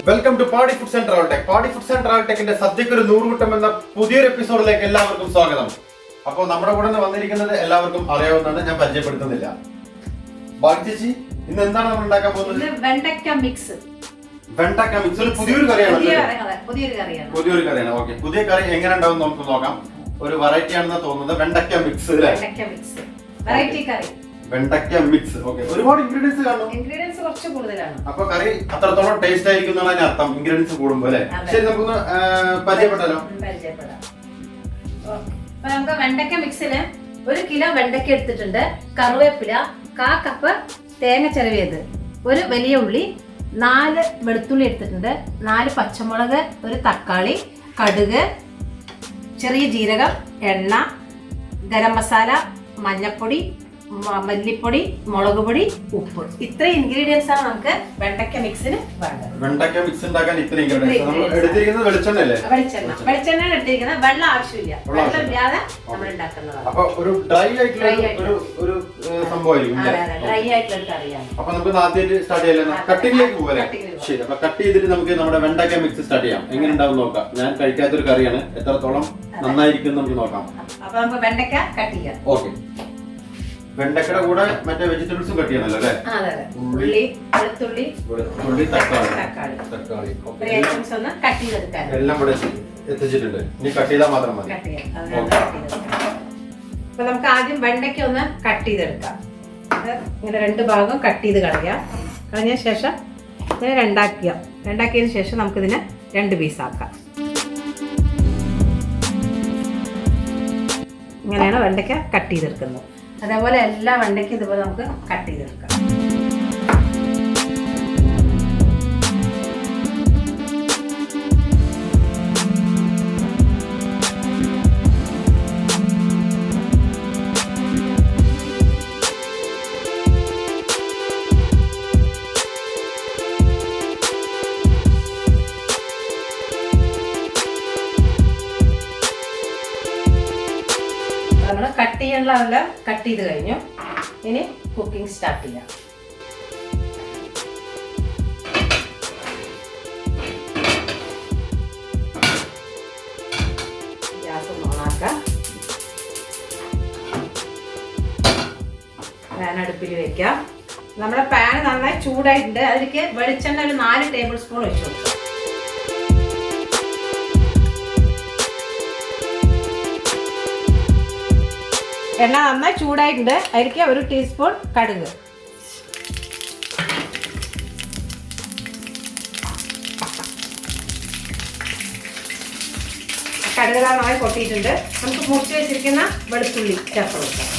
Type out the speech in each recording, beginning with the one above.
Welcome to പാടി foods and travel tech. പാടി foods and travel ടെക്കിന്റെ സദ്യക്ക് ഒരു 100 കൂട്ടം എന്ന പുതിയൊരു എപ്പിസോഡിലേക്ക് എല്ലാവർക്കും സ്വാഗതം. അപ്പോൾ നമ്മുടെ കൂടെ വന്നിരിക്കുന്നത് എല്ലാവർക്കും അറിയാവുന്നതാണ്, ഞാൻ പരിചയപ്പെടുത്തുന്നില്ല. ബാക്കി ചേച്ചി, ഇന്ന് എന്താണ് നമ്മൾ ഉണ്ടാക്കാൻ പോകുന്നത്? വെണ്ടക്ക മിക്സ്. വെണ്ടക്ക മിക്സ് ഒരു പുതിയൊരു കറിയാണ്. പുതിയൊരു കറിയാണ്. ഓക്കെ, പുതിയ കറി എങ്ങനെ ഉണ്ടാവും നമുക്ക് നോക്കാം. ഒരു വെറൈറ്റി ആണെന്ന് തോന്നുന്നത്. വെണ്ടക്ക മിക്സ്. വെറൈറ്റി കറി വെണ്ടക്ക മിക്സ്. ഓക്കെ, ഒരുപാട് ഇൻഗ്രീഡിയൻസ് കാണും. ഇൻഗ്രീഡിയൻസ് കുറച്ച് കൂടുതലാണ്. അപ്പൊ കറി അത്രത്തോളം ടേസ്റ്റ് ആയിരിക്കും എന്നാണ് അർത്ഥം, ഇൻഗ്രീഡിയൻസ് കൂടുമ്പോ അല്ലേ? ശരി, നമുക്കൊന്ന് പരിചയപ്പെട്ടാലോ? അപ്പൊ നമുക്ക് വെണ്ടക്ക മിക്സിന് 1 കിലോ വെണ്ടക്ക എടുത്തിട്ടുണ്ട്, കറിവേപ്പില, 1/4 കപ്പ് തേങ്ങ ചിരവിയത്, ഒരു വലിയ ഉള്ളി, 4 വെളുത്തുള്ളി എടുത്തിട്ടുണ്ട്, 4 പച്ചമുളക്, ഒരു തക്കാളി, കടുക്, ചെറിയ ജീരകം, എണ്ണ, ഗരം മസാല, മഞ്ഞപ്പൊടി, മല്ലിപ്പൊടി, മുളക് പൊടി, ഉപ്പ്. ഇത്രയും ഇൻഗ്രീഡിയൻസ് ആണ് നമുക്ക് വെണ്ടക്ക മിക്സിന് വേണ്ടത്. വെണ്ടക്ക മിക്സ് ഉണ്ടാക്കാൻ ഇത്രയും ഇൻഗ്രീഡിയൻസ്. നമ്മൾ എടുത്തിരിക്കുന്നത് വെളിച്ചെണ്ണയല്ലേ? വെളിച്ചെണ്ണ എടുത്തിരിക്കുന്നത്. വെള്ളം ആവശ്യമില്ല, വെള്ളം ഇല്ലാതെ നമ്മൾ ഉണ്ടാക്കുന്നതാണ്. അപ്പൊ ഒരു ഡ്രൈ ആയിട്ടുള്ള ഒരു സംഭവമായിരിക്കും. ഡ്രൈ ആയിട്ടുള്ള കറിയാണ്. അപ്പൊ നമുക്ക് ആദ്യമായിട്ട് സ്റ്റാർട്ട് ചെയ്യാം, കട്ടിങ്ങിലേക്ക് പോകാം. ശരി, അപ്പൊ കട്ട് ചെയ്തിട്ട് നമുക്ക് നമ്മുടെ വെണ്ടക്ക മിക്സ് സ്റ്റാർട്ട് ചെയ്യാം. എങ്ങനെ ഉണ്ടാവും നോക്കാം. ഞാൻ കഴിക്കാത്തൊരു കറിയാണ്, എത്രത്തോളം നന്നായിരിക്കും നമുക്ക് നോക്കാം. അപ്പൊ നമുക്ക് വെണ്ടക്ക കട്ട് ചെയ്യാം. ഓക്കെ, വെണ്ടക്കയുടെ കൂടെ മറ്റേ വെജിറ്റബിൾസും കട്ട് ചെയ്യണല്ലോ അല്ലേ? ഉള്ളി, വെളുത്തുള്ളി, തക്കാളി എല്ലാം ഇവിടെ എത്തിച്ചിട്ടുണ്ട്. ഇനി കട്ട് ചെയ്താൽ മാത്രം മതി. അപ്പൊ നമുക്ക് ആദ്യം വെണ്ടയ്ക്ക ഒന്ന് കട്ട് ചെയ്തെടുക്കാം. ഇങ്ങനെ 2 ഭാഗം കട്ട് ചെയ്ത് കളയാം. കളഞ്ഞ ശേഷം ഇങ്ങനെ രണ്ടാക്കിയതിന് ശേഷം നമുക്കിതിനെ 2 പീസാക്കാം. ഇങ്ങനെയാണ് വെണ്ടയ്ക്ക കട്ട് ചെയ്തെടുക്കുന്നത്. അതേപോലെ എല്ലാ വെണ്ടയ്ക്കും ഇതുപോലെ നമുക്ക് കട്ട് ചെയ്തെടുക്കാം. കട്ട് ചെയ്യാനുള്ള കട്ട് ചെയ്ത് കഴിഞ്ഞു. ഇനി കുക്കിംഗ് സ്റ്റാർട്ട് ചെയ്യാം. ഗ്യാസ് ഓണാക്കാം. പാൻ അടുപ്പിൽ വെക്കാം. നമ്മുടെ പാൻ നന്നായി ചൂടായിട്ടുണ്ട്. അതിലേക്ക് വെളിച്ചെണ്ണ ഒരു 4 ടേബിൾ സ്പൂൺ ഒഴിച്ചു കൊടുക്കാം. എണ്ണ നന്നായി ചൂടായിട്ടുണ്ട്. അതിലേക്ക് 1 ടീസ്പൂൺ കടുക്, കടുക് നന്നായി പൊട്ടിയിട്ടുണ്ട്. നമുക്ക് മുറിച്ച് വെച്ചിരിക്കുന്ന വെളുത്തുള്ളി ചേർത്ത് കൊടുക്കാം.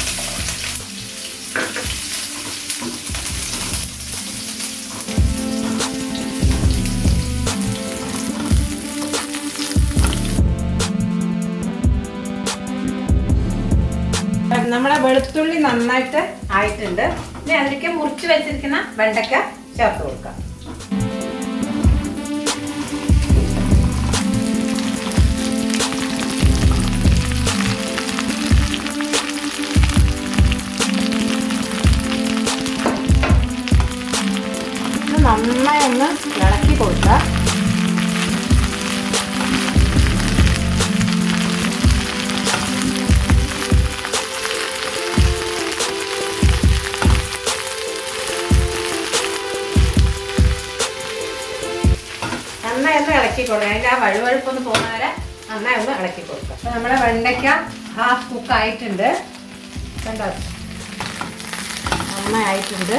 നമ്മുടെ വെളുത്തുള്ളി നന്നായിട്ട് ആയിട്ടുണ്ട്. ഇനി അതിലേക്ക് മുറിച്ച് വെച്ചിരിക്കുന്ന വെണ്ടയ്ക്ക ചേർത്ത് കൊടുക്കാം. നന്നായി ഒന്ന് ഇളക്കി കൊടുക്കാം. നന്നായി ഒന്ന് ഇളക്കി കൊടുക്കുക. അതിൻ്റെ ആ വഴുവഴുപ്പൊന്ന് പോകുന്ന വരെ നന്നായി ഒന്ന് ഇളക്കി കൊടുക്കുക. അപ്പോൾ നമ്മുടെ വെണ്ടയ്ക്ക ഹാഫ് കുക്ക് ആയിട്ടുണ്ട്. കണ്ടോ, നന്നായി ആയിട്ടുണ്ട്.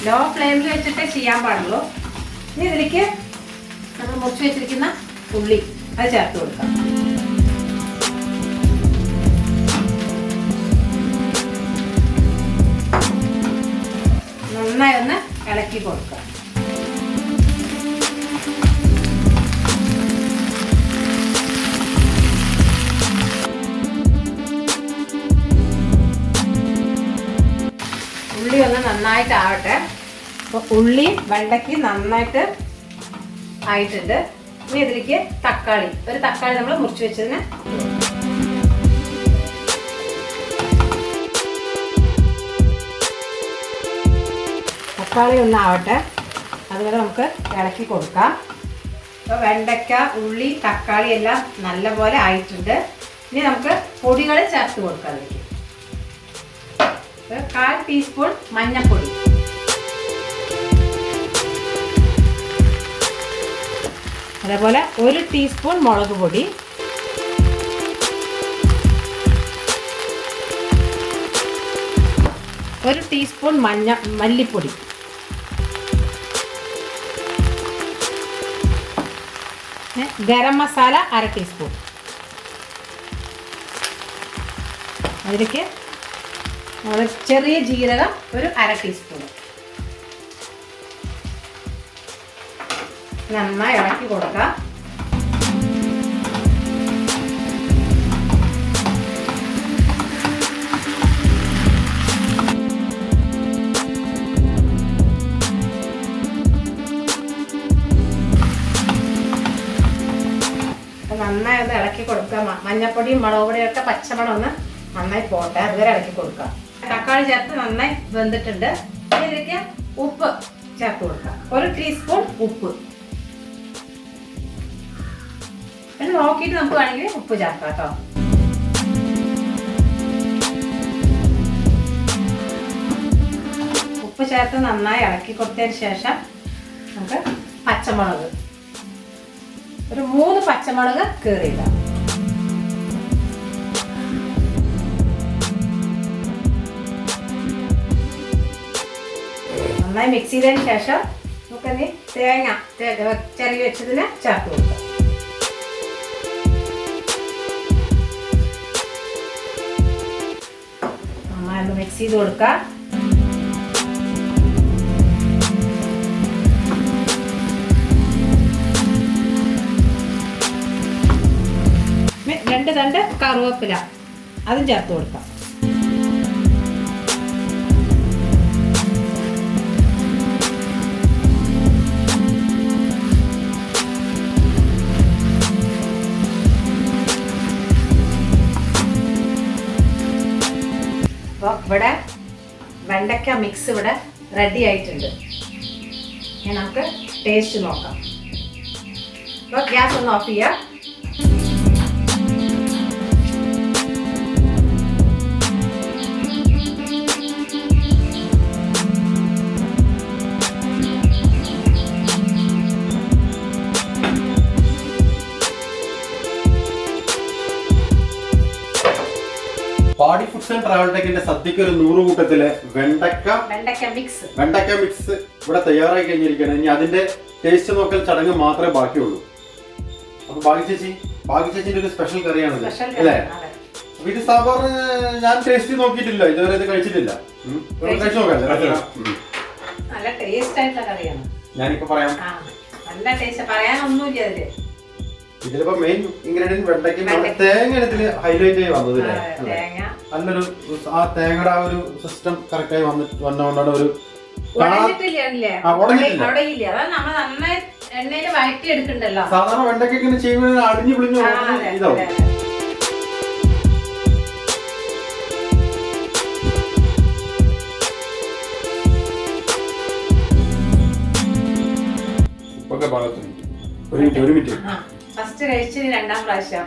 ലോ ഫ്ലെയിമിൽ വെച്ചിട്ടേ ചെയ്യാൻ പാടുള്ളൂ. ഇനി ഇതിലേക്ക് നമ്മൾ മുറിച്ച് വെച്ചിരിക്കുന്ന ഉള്ളി അത് ചേർത്ത് കൊടുക്കാം. നന്നായി ഒന്ന് ഇളക്കി കൊടുക്കുക. ഉള്ളി ഒന്ന് നന്നായിട്ട് ആവട്ടെ. അപ്പോൾ ഉള്ളി വെണ്ടയ്ക്ക് നന്നായിട്ട് ആയിട്ടുണ്ട്. ഇനി ഇതിലേക്ക് ഒരു തക്കാളി നമ്മൾ മുറിച്ച് വെച്ചതിന് തക്കാളി ഒന്നാവട്ടെ, അതുവരെ നമുക്ക് ഇളക്കി കൊടുക്കാം. അപ്പോൾ വെണ്ടയ്ക്ക, ഉള്ളി, തക്കാളി എല്ലാം നല്ലപോലെ ആയിട്ടുണ്ട്. ഇനി നമുക്ക് പൊടികൾ ചേർത്ത് കൊടുക്കാം. അതിലേക്ക് 1/4 ടീസ്പൂൺ മഞ്ഞൾപ്പൊടി, അതേപോലെ 1 ടീസ്പൂൺ മുളക് പൊടി, 1 ടീസ്പൂൺ മല്ലിപ്പൊടി, ഗരം മസാല 1/2 ടീസ്പൂൺ. അതിലേക്ക് നമ്മൾ ചെറിയ ജീരകം 1/2 ടീസ്പൂൺ. നന്നായി ഇളക്കി കൊടുക്കാം. നന്നായി ഒന്ന് ഇളക്കി കൊടുക്കുക. മഞ്ഞപ്പൊടിയും മുളക് പൊടിയും ഒക്കെ പച്ചമണം ഒന്ന് നന്നായി പോട്ടെ, അതുവരെ ഇളക്കി കൊടുക്കുക. തക്കാളി ചേർത്ത് നന്നായി വെന്തിട്ടുണ്ട്. ഇതിലേക്ക് ഉപ്പ് ചേർത്ത് കൊടുക്കുക. 1 ടീസ്പൂൺ ഉപ്പ്. പിന്നെ നോക്കിയിട്ട് നമുക്ക് വേണമെങ്കിൽ ഉപ്പ് ചേർക്കാം കേട്ടോ. ഉപ്പ് ചേർത്ത് നന്നായി ഇളക്കി കൊടുത്തതിന് ശേഷം നമുക്ക് പച്ചമുളക്, ഒരു 3 പച്ചമുളക് കീറിയിടാം. നന്നായി മിക്സ് ചെയ്തതിന് ശേഷം നമുക്കത് തേങ്ങ ചിരകി വെച്ചതിന് ചേർത്ത് കൊടുക്കാം. നന്നായി ഒന്ന് മിക്സ് ചെയ്ത് കൊടുക്കാം. രണ്ട് തണ്ട് കറുവേപ്പില അതും ചേർത്ത് കൊടുക്കാം. അപ്പോൾ ഇവിടെ വെണ്ടയ്ക്ക മിക്സ് ഇവിടെ റെഡി ആയിട്ടുണ്ട്. ഇനി നമുക്ക് ടേസ്റ്റ് നോക്കാം. അപ്പോൾ ഗ്യാസ് ഒന്ന് ഓഫ് ചെയ്യാം. പാടി ഫുഡ്സ് ആൻഡ് ട്രാവൽ ടെക്കിന്റെ സദ്യക്ക് ഒരു 100 കൂട്ടത്തിലെ വെണ്ടക്ക മിക്സ് ഇവിടെ തയ്യാറായി കഴിഞ്ഞിരിക്കുകയാണ്. ഇനി അതിന്റെ ടേസ്റ്റ് നോക്കൽ ചടങ്ങ് മാത്രമേ ബാക്കിയുള്ളൂ. അപ്പൊ ഭാഗ്യചേച്ചിന്റെ ഒരു സ്പെഷ്യൽ കറിയാണ് അല്ലേ? അപ്പൊ ഇത് സാമ്പാർ ഞാൻ ടേസ്റ്റ് നോക്കിയിട്ടില്ല, ഇതുവരെ ഇത് കഴിച്ചിട്ടില്ല. കഴിച്ചു നോക്കാം. നല്ല ടേസ്റ്റ് ആയിട്ടുള്ള കറിയാണ്. ഞാനിപ്പോ പറയാം. നല്ല ടേസ്റ്റ്, പറയാനൊന്നുമില്ല അതില്. ഇതിലിപ്പോ മെയിൻ ഇൻഗ്രീഡിയന്റ് വെണ്ടയ്ക്ക് തേങ്ങ ഇതില് ഹൈലൈറ്റ് ആയി വന്നതില്ലേ? നല്ലൊരു ആ തേങ്ങയുടെ ആ ഒരു സിസ്റ്റം കറക്റ്റ് ആയി വന്നുകൊണ്ടാണ് ഒരു സാധാരണ വെണ്ടയ്ക്ക് ഇങ്ങനെ ചെയ്യുമ്പോൾ അടിഞ്ഞു പിളിഞ്ഞു ഇതാവും. ഉപ്പൊക്കെ പാകത്തിന് ഒരു മിനിറ്റ് ഫസ്റ്റ് കഴിച്ച് രണ്ടാം പ്രാവശ്യം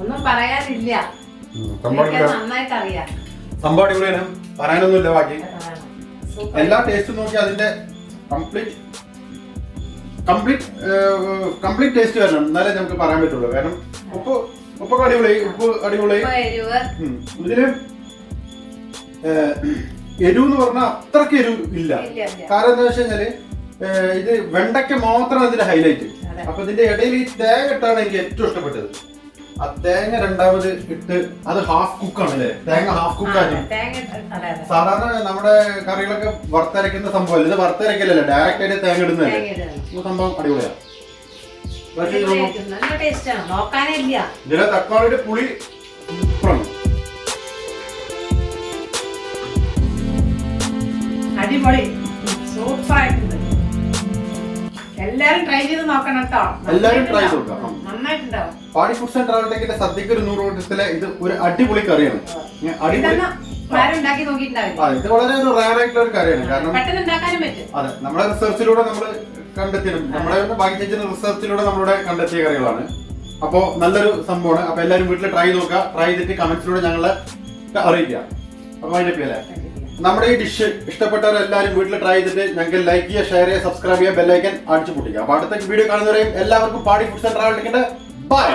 ഒന്നും പറയാനില്ല. നന്നായിട്ട് അറിയാം. സംഭവം അടിപൊളിയാണ്, പറയാനൊന്നുമില്ല. ബാക്കി എല്ലാ ടേസ്റ്റും നോക്കി അതിന്റെ കംപ്ലീറ്റ് ടേസ്റ്റ് വരണം, എന്നാലേ നമുക്ക് പറയാൻ പറ്റുള്ളൂ. കാരണം ഉപ്പൊക്കെ അടിപൊളി. ഇതില് എരിവ് എന്ന് പറഞ്ഞാൽ അത്രക്ക് എരിവ് ഇല്ല. കാരണം എന്താ വെച്ച് കഴിഞ്ഞാല് ഇത് വെണ്ടയ്ക്ക മാത്രമാണ് ഇതിന്റെ ഹൈലൈറ്റ്. അപ്പൊ ഇതിന്റെ ഇടയിൽ ഈ തേങ്ങ ഇട്ടാണ് എനിക്ക് ഏറ്റവും ഇഷ്ടപ്പെട്ടത്. ആ തേങ്ങ രണ്ടാമത് ഇട്ട് അത് ഹാഫ് കുക്കാണ് അല്ലേ? തേങ്ങ ഹാഫ് കുക്കാണ്. സാധാരണ നമ്മുടെ കറികളൊക്കെ വറുത്തരയ്ക്കുന്ന സംഭവം, ഇത് വറുത്തരയ്ക്കലല്ലേ, ഡയറക്റ്റ് ആയിട്ട് തേങ്ങ ഇടുന്നതല്ലേ. ഈ സംഭവം അടിപൊളിയാണ്. ഇതിലെ തക്കാളിയുടെ പുളി സൂപ്പറാണ്. അടിപൊളി, സൂപ്പറായിട്ടുണ്ട്. എല്ലാരും ട്രൈ ചെയ്ത് നോക്കണം കേട്ടോ. എല്ലാരും ട്രൈ ചെയ്ത് നോക്കാം. നന്നായിട്ടുണ്ടാവും. പാടി ഫുഡ്സ് ആൻഡ് ട്രാവൽ ടെക്കിന്റെ സദ്യക്ക് ഒരു 100 കൂട്ടത്തിലെ ഇത് ഒരു അടിപൊളി കറിയാണ്. ഉണ്ടാക്കി നോക്കിയിട്ടുണ്ടാവില്ല. ഇത് വളരെ ഒരു റയർ ആയിട്ടുള്ള ഒരു കറിയാണ്. കാരണം പെട്ടെന്ന് ഉണ്ടാക്കാനും പറ്റും. അതെ, നമ്മുടെ റിസർച്ചിലൂടെ നമ്മൾ കണ്ടെത്തിയത്, നമ്മുടെ ബാക്കി ചേച്ചിന്റെ റിസർച്ചിലൂടെ നമ്മളുടെ കണ്ടെത്തിയ കറികളാണ്. അപ്പോ നല്ലൊരു സംഭവമാണ്. അപ്പൊ എല്ലാവരും വീട്ടിൽ ട്രൈ നോക്കുക. ട്രൈ ചെയ്തിട്ട് കമന്റ്സിലൂടെ ഞങ്ങളെ അറിയിക്കുക. അപ്പൊ അതിന്റെ അല്ലേ നമ്മുടെ ഈ ഡിഷ് ഇഷ്ടപ്പെട്ടവരെല്ലാവരും വീട്ടിൽ ട്രൈ ചെയ്തിട്ട് ഞങ്ങൾക്ക് ലൈക്ക് ചെയ്യുക, ഷെയർ ചെയ്യുക, സബ്സ്ക്രൈബ് ചെയ്യുക, ബെല്ലൈക്കൻ അടിച്ചു പൊട്ടിക്കുക. അപ്പൊ അടുത്ത വീഡിയോ കാണുന്നവരെയും എല്ലാവർക്കും പാടി ഫുഡ്സ് ആൻഡ് ട്രാവൽ ടെക്കിന്റെ ബൈ.